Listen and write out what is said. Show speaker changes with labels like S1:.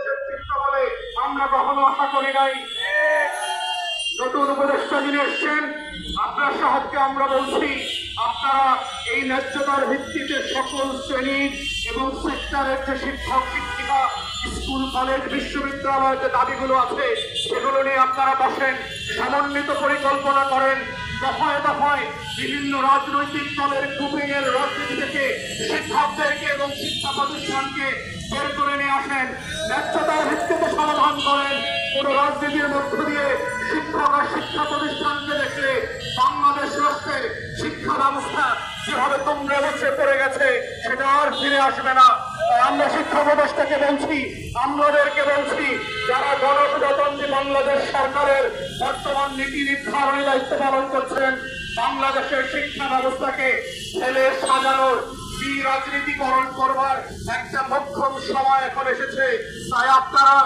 S1: বাংলাদেশের চিন্তা বলে আমরা কখনো আশা করি নাই। নতুন উপদেষ্টা যিনি এসছেন, আপনার সাহায্যে আমরা বলছি, আপনারা এই ন্যায্যতার ভিত্তিতে সকল শ্রেণীর এবং সেক্টরের যে শিক্ষক শিক্ষিকা, স্কুল কলেজ বিশ্ববিদ্যালয়ের যে দাবিগুলো আছে সেগুলো নিয়ে আপনারা বসেন, সমন্বিত পরিকল্পনা করেন, দফায় দফায় বিভিন্ন রাজনৈতিক দলের গ্রুপিং এর রাজনীতি থেকে শিক্ষকদেরকে এবং শিক্ষা প্রতিষ্ঠানকে বের করে নিয়ে আসেন, ন্যায্যতার ভিত্তিতে সমাধান করেন। কোন রাজনীতির মধ্য দিয়ে শিক্ষক আর শিক্ষা প্রতিষ্ঠানকে দেখলে বাংলাদেশ রাষ্ট্রের শিক্ষা ব্যবস্থা যেভাবে তোমরা বসে পড়ে গেছে সেটা আর ফিরে আসবে না। আমরা শিক্ষা ব্যবস্থাকে বলছি, আমাদেরকে বলছি, যারা গণপ্রজাতন্ত্রী বাংলাদেশ সরকারের বর্তমান নীতি নির্ধারণী দায়িত্ব পালন করছেন, বাংলাদেশের শিক্ষা ব্যবস্থাকে ছেলে সাজানোর রাজনীতিকরণ করবার একটা মোক্ষম সময় এখন এসেছে। তাই আপনারা